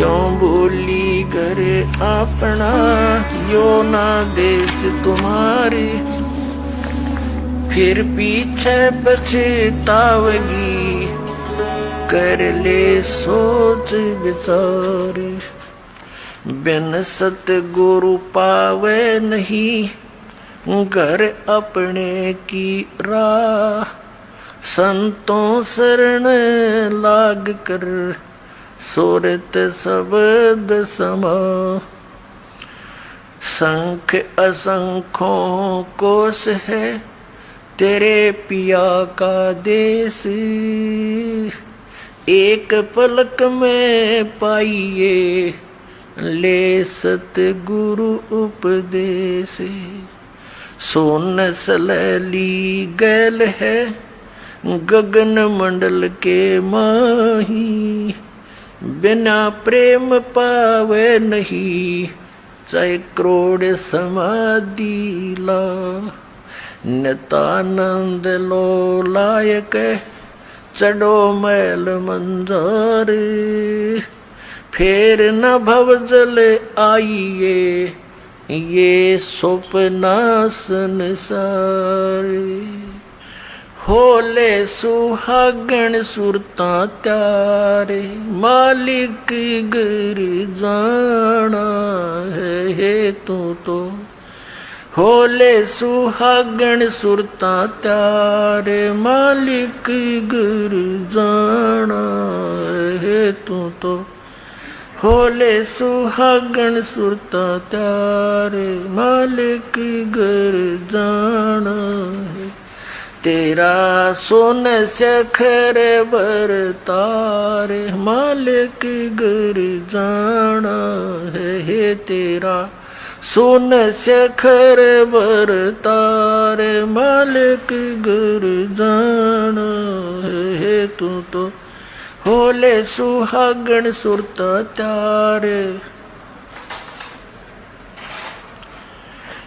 क्यों भूली घर अपना, यो ना देश तुम्हारी, फिर पीछे पछतावगी, कर ले सोच विचार। बिन सतगुरु पावे नहीं, घर अपने की राह, संतों शरण लाग कर, सुरत शब्द समा। संख असंख्यों कोश है, तेरे पिया का देश, एक पलक में पाइए, ले सतगुरु उपदेश। सोन सलैली गैल है, गगन मंडल के माही, बिना प्रेम पावे नहीं, चाहे करोड़ समाधि ला। नितानंद लो लायक, चढ़ो मैल मंजार, फिर न भव जल आइए, ये सपना संसार। होले सुहागण सुरता त्यारे, मालिक घर जाना है तू तो। होले सुहागण सुरता त्यारे, मालिक घर जाना है तू तो। होले सुहागण सुरता त्यारे, मालिक घर जाना है। तेरा सोन सखर बरतारे, मालिक घर जाना है। तेरा सोन सखर बरतारे, मालिक घर जाना है तू तो। होले सुहागण सुरता त्यारे,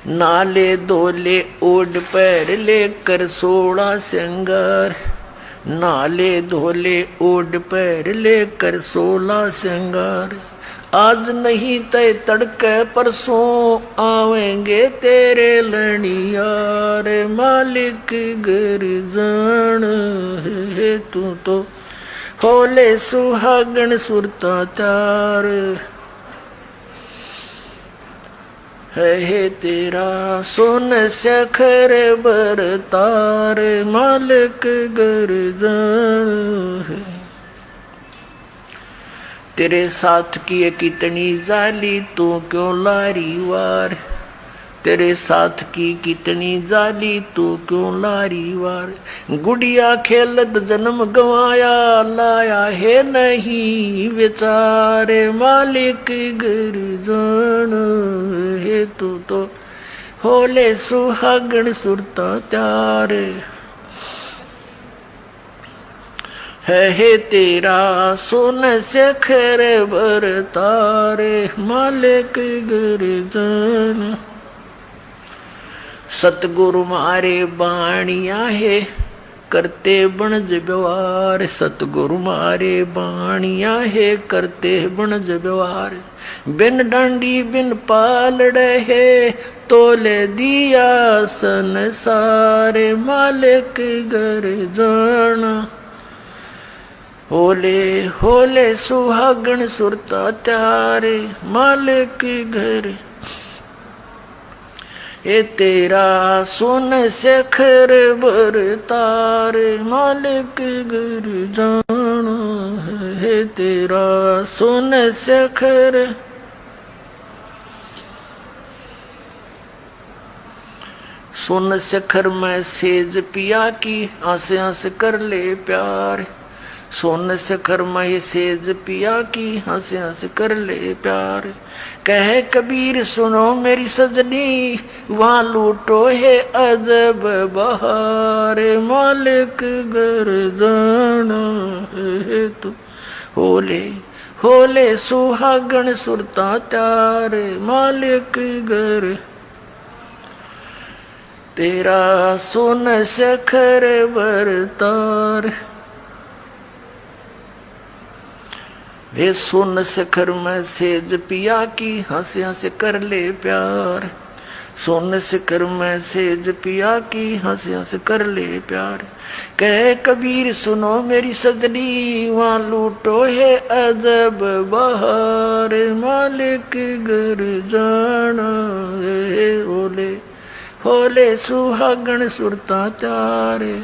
नाले धोले ओढ़ पैर लेकर सोड़ा श्रृंगार। नाले धोले ओढ़ पैर लेकर सोला श्रृंगार। आज नहीं तय तड़के परसों आवेंगे तेरे लड़ियार, मालिक घर जान है तू तो। होले सुहागण सुरता त्यार है तेरा, सोन सखर बरतार, मालिक घर जान है। तेरे साथ की कितनी जाली, तू क्यों लारी वार। तेरे साथ की कितनी जाली, तू क्यों लारी वार। गुड़िया खेलत जन्म गवाया, लाया है नहीं बेचारे, मालिक घर जान है तू तो। होले सुहागण सुरता त्यार है तेरा, सोन सखर बरतारे, मालिक घर जान। सतगुरु मारे बाणिया है, करते बनज व्यवहार। सतगुरु मारे बाणिया है, करते बनज व्यवहार। बिन डांडी बिन पालड़े है, तोले दिया संसार, मालिक घर जाना। होले होले सुहागण सुरता त्यारे, मालिक घर ये तेरा, सोन सखर बरतार, मालिक घर जाना है तेरा। सोन सखर सोन सखर में सेज पिया की, आस आस कर ले प्यार। सोन सखर में सेज पिया की, हंस हंस कर ले प्यार। कह कबीर सुनो मेरी सजनी, वहाँ लूटो है अजब बहार, मालिक घर जाना है तू। होले होले सुहागण सुरता त्यार, मालिक घर तेरा, सोन सखर बरतार वे सुन शिखर में सेज पिया की, हंस हंस कर ले प्यार। सोन शिखर में सेज पिया की, हंस हंस कर ले प्यार। कह कबीर सुनो मेरी सजनी, वहां लूटो है अजब बहार। मालिक घर जाना है ओले होले सुहागण सुरता त्यारे।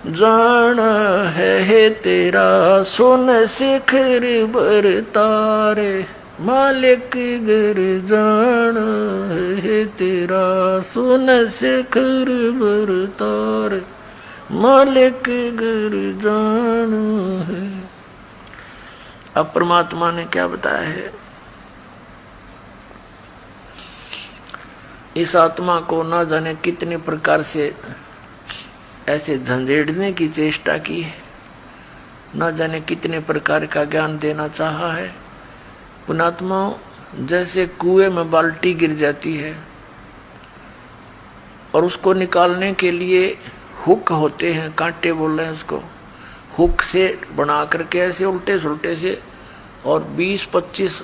जाना है तेरा सोन शिखर बर तारे। मालिक घर जाना है तेरा सोन शिखर बर तारे। मालिक घर जाना है। अब परमात्मा ने क्या बताया है? इस आत्मा को ना जाने कितने प्रकार से ऐसे झंझेड़ने की चेष्टा की है, न जाने कितने प्रकार का ज्ञान देना चाहा है। पुणात्मा जैसे कुएं में बाल्टी गिर जाती है और उसको निकालने के लिए हुक होते हैं, कांटे बोल रहे हैं उसको, हुक से बना करके ऐसे उल्टे सुलटे से और 20-25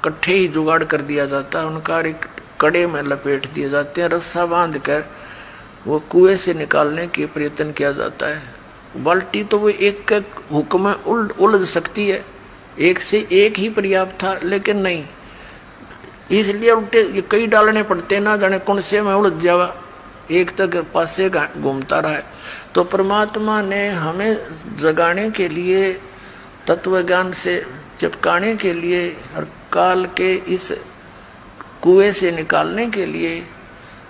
कट्ठे ही जुगाड़ कर दिया जाता है। उनका एक कड़े में लपेट दिए जाते हैं, रस्सा बांध कर वो कुएं से निकालने के प्रयत्न किया जाता है। बाल्टी तो वो एक हुक में उलझ सकती है, एक से एक ही पर्याप्त था, लेकिन नहीं, इसलिए उल्टे ये कई डालने पड़ते ना जाने कौन से में उलझ जावा, एक तक पासे घूमता रहा है। तो परमात्मा ने हमें जगाने के लिए, तत्व ज्ञान से चिपकाने के लिए और काल के इस कुएं से निकालने के लिए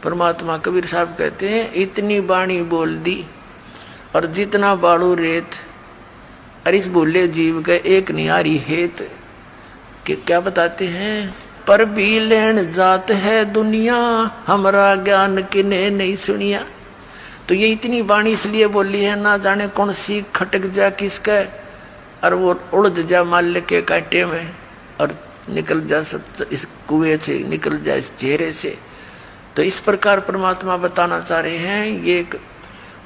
परमात्मा कबीर साहब कहते हैं, इतनी बाणी बोल दी और जितना बाड़ू रेत, और इस भूले जीव का एक नियारी हेत। कि क्या बताते हैं? पर भी लेन जात है दुनिया, हमारा ज्ञान किने नहीं सुनिया। तो ये इतनी बाणी इसलिए बोली है, ना जाने कौन सी खटक जा किसका और वो उड़ जा माल्य के कांटे में और निकल जा इस कुएं से, निकल जा इस चेहरे से। तो इस प्रकार परमात्मा बताना चाह रहे हैं, ये एक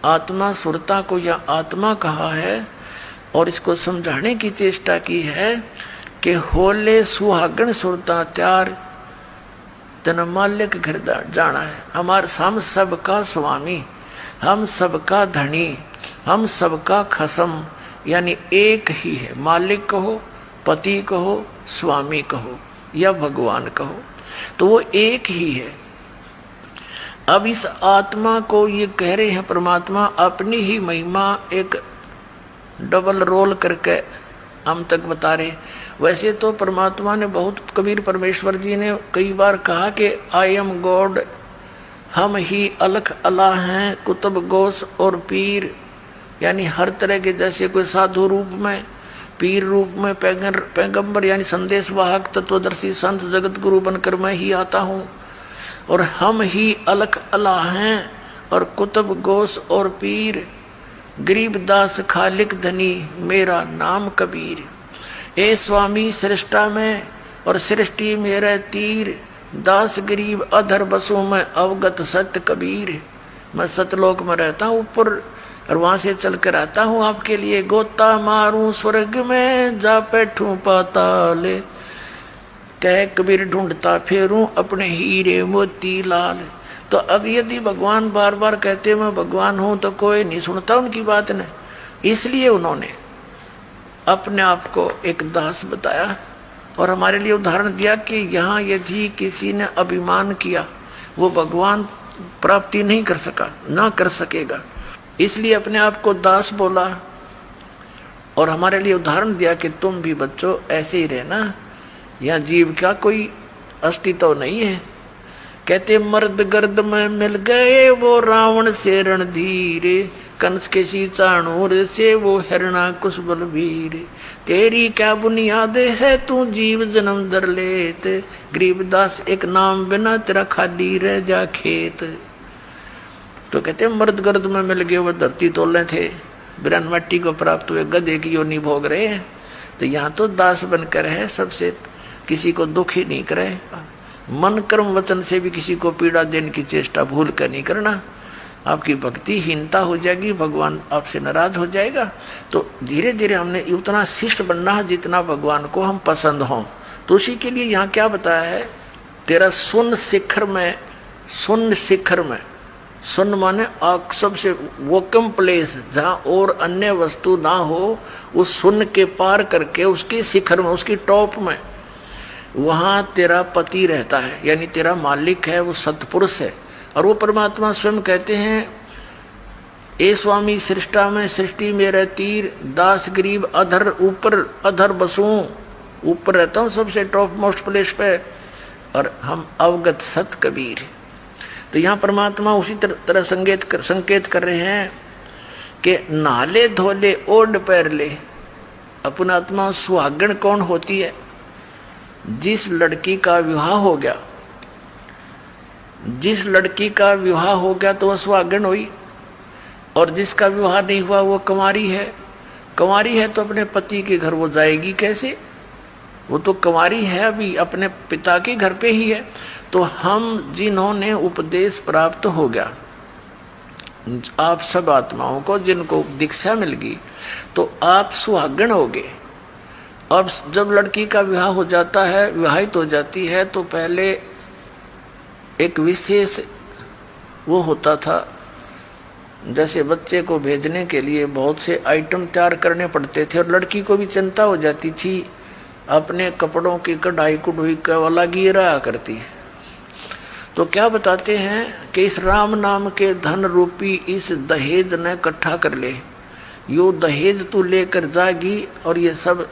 आत्मा सुरता को या आत्मा कहा है और इसको समझाने की चेष्टा की है कि होले सुहागण सुरता त्यार, तन मालिक घर जाना है। हम सबका स्वामी, हम सबका धनी, हम सबका खसम, यानी एक ही है। मालिक कहो, पति कहो, स्वामी कहो या भगवान कहो, तो वो एक ही है। अब इस आत्मा को ये कह रहे हैं परमात्मा अपनी ही महिमा एक डबल रोल करके हम तक बता रहे। वैसे तो परमात्मा ने बहुत, कबीर परमेश्वर जी ने कई बार कहा कि आई एम गॉड, हम ही अलख अल्लाह हैं, कुतुब गौस और पीर, यानी हर तरह के, जैसे कोई साधु रूप में, पीर रूप में, पैगंबर यानी संदेश वाहक, तत्वदर्शी संत जगत गुरु बनकर मैं ही आता हूँ। और हम ही अलख अल्लाह हैं और कुतुब गौस और पीर, गरीबदास खालिक धनी, मेरा नाम कबीर। ए स्वामी सृष्टा में और सृष्टि मेरा तीर, दास गरीब अधर बसों में अवगत सत्य कबीर। मैं सतलोक में रहता हूँ ऊपर और वहां से चल कर आता हूँ आपके लिए, गोता मारूं स्वर्ग में जा बैठूं पाताल। कह कबीर ढूंढता फेरूं अपने हीरे मोती लाल। तो अब यदि भगवान बार बार कहते मैं भगवान हूं तो कोई नहीं सुनता उनकी बात ने, इसलिए उन्होंने अपने आप को एक दास बताया और हमारे लिए उदाहरण दिया कि यहाँ यदि किसी ने अभिमान किया वो भगवान प्राप्ति नहीं कर सका, ना कर सकेगा, इसलिए अपने आप को दास बोला और हमारे लिए उदाहरण दिया कि तुम भी बच्चों ऐसे ही रहना, यहाँ जीव का कोई अस्तित्व नहीं है। कहते मर्द गर्द में मिल गए वो रावण से रणधीर, कंस के सी चाणूर से वो हिरणा कुश बलवीर। तेरी क्या बुनियाद है तू जीव जन्म दर लेत, गरीबदास एक नाम बिना तेरा खाली रह जा खेत। तो कहते मर्द गर्द में मिल गए वो धरती तोले थे, बिरन मट्टी को प्राप्त हुए गधे की योनि भोग रहे हैं। तो यहाँ तो दास बनकर है, सबसे किसी को दुख ही नहीं करे, मन कर्म वचन से भी किसी को पीड़ा देने की चेष्टा भूल कर नहीं करना। आपकी भक्तिहीनता हो जाएगी, भगवान आपसे नाराज हो जाएगा। तो धीरे धीरे हमने उतना शिष्ट बनना है जितना भगवान को हम पसंद हों। तो उसी के लिए यहाँ क्या बताया है, तेरा शून्य शिखर में, शून्य शिखर में, शून्य माने सबसे वोकम प्लेस जहाँ और अन्य वस्तु ना हो, उस शून्य के पार करके उसके शिखर में, उसकी टॉप में, वहाँ तेरा पति रहता है, यानी तेरा मालिक है, वो सत्पुरुष है। और वो परमात्मा स्वयं कहते हैं, ए स्वामी सृष्टा में सृष्टि मेरे तीर, दास गरीब अधर ऊपर अधर बसूं, ऊपर रहता हूँ सबसे टॉप मोस्ट प्लेस पे, और हम अवगत सत कबीर। तो यहाँ परमात्मा उसी तरह संकेत कर रहे हैं कि नाले धोले ओढ़ पैर ले। अपना आत्मा सुहागण कौन होती है? जिस लड़की का विवाह हो गया, जिस लड़की का विवाह हो गया तो वह सुहागण हुई, और जिसका विवाह नहीं हुआ वो कुंवारी है। कुंवारी है तो अपने पति के घर वो जाएगी कैसे? वो तो कुंवारी है, अभी अपने पिता के घर पे ही है। तो हम जिन्होंने उपदेश प्राप्त हो गया, आप सब आत्माओं को जिनको दीक्षा मिल गई, तो आप सुहागण हो गए। अब जब लड़की का विवाह हो जाता है, विवाहित हो जाती है, तो पहले एक विशेष वो होता था, जैसे बच्चे को भेजने के लिए बहुत से आइटम तैयार करने पड़ते थे, और लड़की को भी चिंता हो जाती थी, अपने कपड़ों की कढ़ाई कुढ़ाई का वाला गिरा करती। तो क्या बताते हैं कि इस राम नाम के धन रूपी इस दहेज ने इकट्ठा कर ले, यो दहेज तू लेकर जागी, और ये सब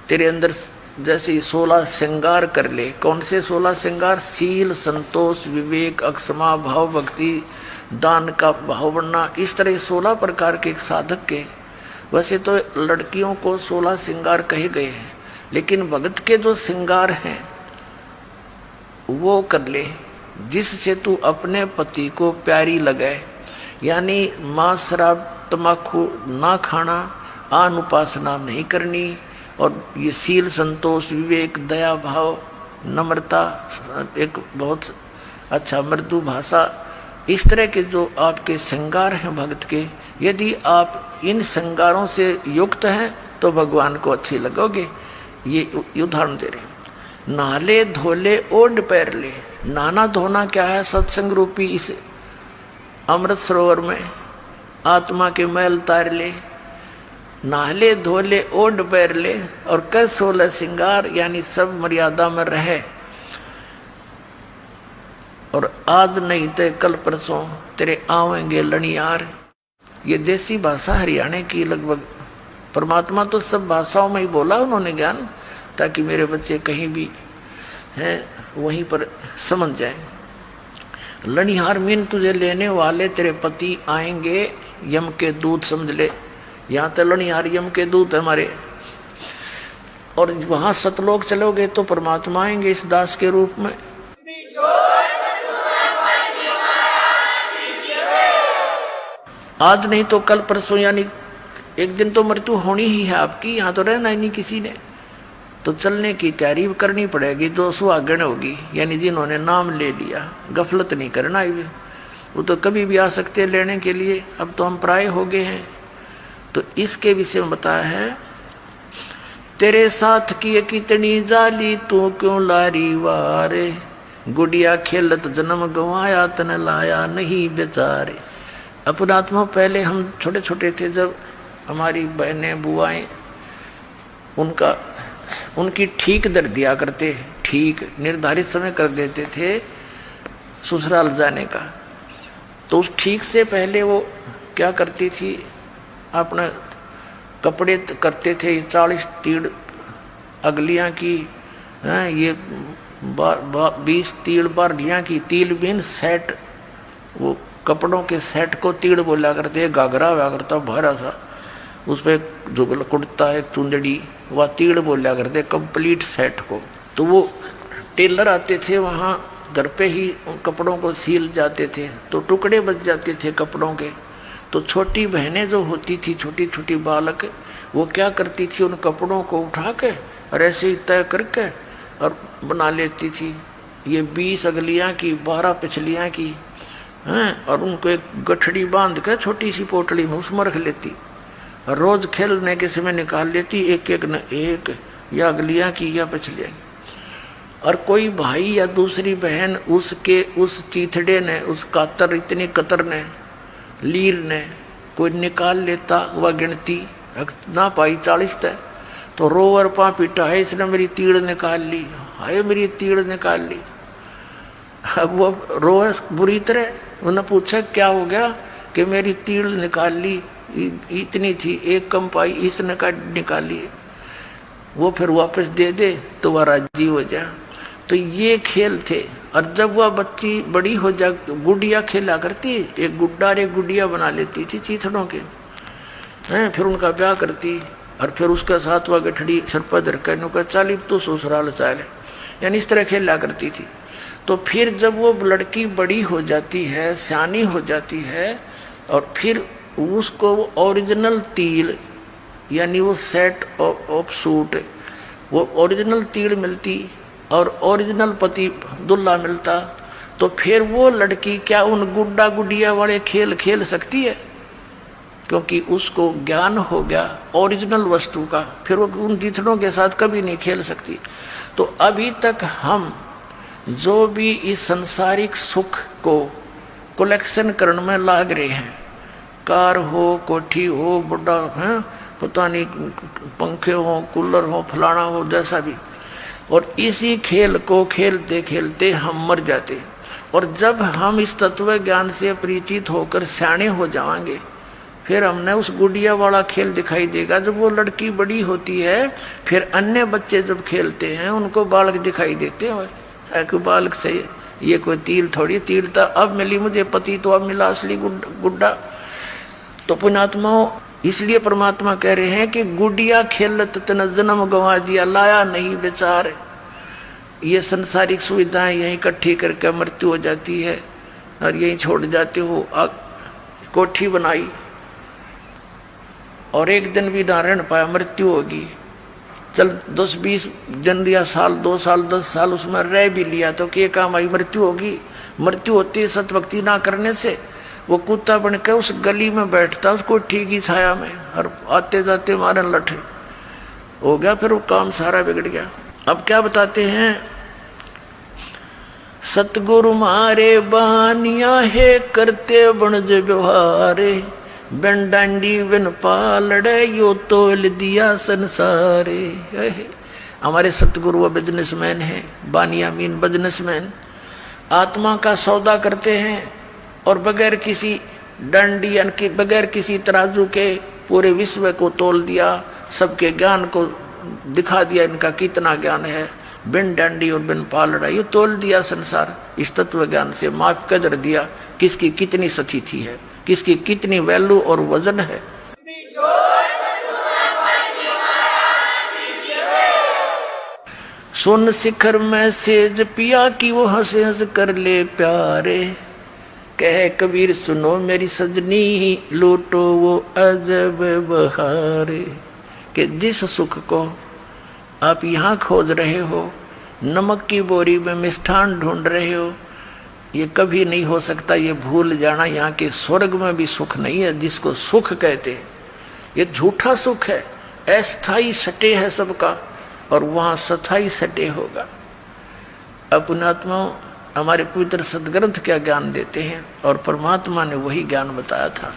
तेरे अंदर जैसे 16 श्रृंगार कर ले। कौन से 16 श्रृंगार? शील, संतोष, विवेक, अक्षमा, भाव, भक्ति, दान का भाव बनना, इस तरह 16 प्रकार के एक साधक के। वैसे तो लड़कियों को 16 श्रृंगार कहे गए हैं, लेकिन भगत के जो श्रृंगार हैं वो कर ले, जिससे तू अपने पति को प्यारी लगे। यानी मांस, शराब, तम्बाकू ना खाना, आन उपासना नहीं करनी, और ये शील, संतोष, विवेक, दया भाव, नम्रता, एक बहुत अच्छा मृदु भाषा, इस तरह के जो आपके श्रृंगार हैं भक्त के, यदि आप इन श्रृंगारों से युक्त हैं तो भगवान को अच्छे लगोगे। ये उदाहरण दे रहे हैं। नाले धोले ओढ़ पैर ले। नाना धोना क्या है? सत्संग रूपी इस अमृत सरोवर में आत्मा के मैल तार ले। नाले धोले ओढ़ पैर ले, और कर 16 श्रृंगार, यानी सब मर्यादा में रहे। और आज नहीं तो कल परसों तेरे आवेंगे लनियार। ये देसी भाषा हरियाणा की लगभग, परमात्मा तो सब भाषाओं में ही बोला उन्होंने ज्ञान, ताकि मेरे बच्चे कहीं भी हैं वहीं पर समझ जाएं। लनिहार मीन तुझे लेने वाले तेरे पति आएंगे, यम के दूत समझ ले। यहाँ तो लनिहार यम के दूत हमारे, और वहां सतलोक चलोगे तो परमात्मा आएंगे इस दास के रूप में। आज नहीं तो कल परसों, यानी एक दिन तो मृत्यु होनी ही है आपकी, यहाँ तो रहना ही नहीं किसी ने। तो चलने की तैयारी करनी पड़ेगी। जो सुहागण होगी, यानी जिन्होंने नाम ले लिया, गफलत नहीं करना। वो तो कभी भी आ सकते हैं लेने के लिए, अब तो हम प्राय हो गए हैं। तो इसके विषय में बताया है, तेरे साथ की कितनी जाली, तू क्यों लारी वारे, गुड़िया खेलत जन्म गंवाया, तन लाया नहीं बेचारे। अपना आत्मा, पहले हम छोटे छोटे थे, जब हमारी बहनें बुआएं उनकी ठीक दर दिया करते, ठीक निर्धारित समय कर देते थे ससुराल जाने का। तो उस ठीक से पहले वो क्या करती थी, अपने कपड़े करते थे 40 तीड़ अगलियां की, ये 20 तीड़ बारलियां की। तिल बिन सेट, वो कपड़ों के सेट को तीड़ बोला करते। घाघरा हुआ करता भरा सा, उस पर जुगल कुर्ता, एक चुंदड़ी, वह तीड़ बोला करते कंप्लीट सेट को। तो वो टेलर आते थे वहाँ घर पे ही उन कपड़ों को सील जाते थे, तो टुकड़े बच जाते थे कपड़ों के। तो छोटी बहनें जो होती थी, छोटी छोटी बालक, वो क्या करती थी, उन कपड़ों को उठा के और ऐसे ही तय करके और बना लेती थी। ये 20 अगलियाँ की, 12 पिछलियाँ की, हैं, और उनको एक गठड़ी बांध कर छोटी सी पोटली में उसमें रख लेती, रोज खेलने के समय निकाल लेती, एक एक न एक, या अगलियां की या पिछलियां। और कोई भाई या दूसरी बहन उसके उस चीथड़े ने, उस कातर इतनी कतर ने, लीर ने कोई निकाल लेता, वह गिनती ना पाई 40 तय, तो रोवर पा पीटा है इसने मेरी तीड़ निकाल ली, हाय मेरी तीड़ निकाल ली। अब वो रोए बुरी तरह, उन्होंने पूछा क्या हो गया, कि मेरी तीड़ निकाल ली, इतनी थी, एक कम पाई, इसने का निकाली। वो फिर वापस दे दे तो वह राजी हो जा। तो ये खेल थे। और जब वह बच्ची बड़ी हो जा, गुड़िया खेला करती, एक गुड्डा और एक गुड़िया बना लेती थी चीथड़ों के हैं, फिर उनका ब्याह करती, और फिर उसके साथ वह गठड़ी सर पर धरकर का चालीब तो ससुराल साल, यानी इस तरह खेला करती थी। तो फिर जब वो लड़की बड़ी हो जाती है, सियानी हो जाती है, और फिर उसको ओरिजिनल तिल यानी वो सेट ऑफ सूट, वो ओरिजिनल तिल मिलती और ओरिजिनल पति दुल्हा मिलता, तो फिर वो लड़की क्या उन गुड्डा गुडिया वाले खेल खेल सकती है? क्योंकि उसको ज्ञान हो गया ओरिजिनल वस्तु का, फिर वो उन तीथड़ों के साथ कभी नहीं खेल सकती। तो अभी तक हम जो भी इस संसारिक सुख को कलेक्शन करने में लाग रहे हैं, कार हो, कोठी हो, बुढ़ा है, पता नहीं पंखे हो, कूलर हो, फलाना हो, जैसा भी, और इसी खेल को खेलते खेलते हम मर जाते। और जब हम इस तत्व ज्ञान से परिचित होकर सियाने हो जाएंगे, फिर हमने उस गुड़िया वाला खेल दिखाई देगा। जब वो लड़की बड़ी होती है, फिर अन्य बच्चे जब खेलते हैं उनको बालक दिखाई देते हैं, एक बालक से ये कोई तीर थोड़ी, तीर तो अब मिली मुझे पति, तो अब मिला असली गुड्डा। तो पुण्यात्माओं, इसलिए परमात्मा कह रहे हैं कि गुडिया खेलत तन जन्म गंवा दिया, लाया नहीं बेचार। ये संसारिक सुविधाएं यहीं इकट्ठी करके मृत्यु हो जाती है और यहीं छोड़ जाते हो। कोठी बनाई और एक दिन भी ना रह पाया, मृत्यु होगी, चल 10-20 दिन या साल, 2 साल, 10 साल उसमें रह भी लिया तो क्या काम आई, मृत्यु होगी। मृत्यु होती है सतभक्ति ना करने से। वो कुत्ता बन के उस गली में बैठता, उसको ठीक ही छाया में, और आते जाते मारन लठे हो गया, फिर वो काम सारा बिगड़ गया। अब क्या बताते हैं, सतगुरु मारे बानिया है, करते बनज व्यवहारे, बिन डांडी बिन पालड़े, यो तोल दिया संसारे। हमारे सतगुरु वो बिजनेसमैन है, बानिया मीन बिजनेसमैन, आत्मा का सौदा करते हैं और बगैर किसी डंडी यानी बगैर किसी तराजू के पूरे विश्व को तोल दिया, सबके ज्ञान को दिखा दिया, इनका कितना ज्ञान है, बिन डंडी और बिन पालड़ा, ये तोल दिया संसार। इस तत्व ज्ञान से माप कदर दिया, किसकी कितनी सतीथि है, किसकी कितनी वैल्यू और वजन है। सुन शिखर में सेज पिया की, वो हंस हंस कर ले प्यारे, कहे कबीर सुनो मेरी सजनी, लूटो वो अजब बहारे। कि जिस सुख को आप यहाँ खोज रहे हो, नमक की बोरी में मिष्ठान ढूंढ रहे हो, ये कभी नहीं हो सकता। ये भूल जाना, यहाँ के स्वर्ग में भी सुख नहीं है जिसको सुख कहते हैं। ये झूठा सुख है, अस्थाई सटे है सबका, और वहाँ स्थाई सटे होगा। अपनात्मा हमारे पवित्र सदग्रंथ क्या ज्ञान देते हैं, और परमात्मा ने वही ज्ञान बताया था।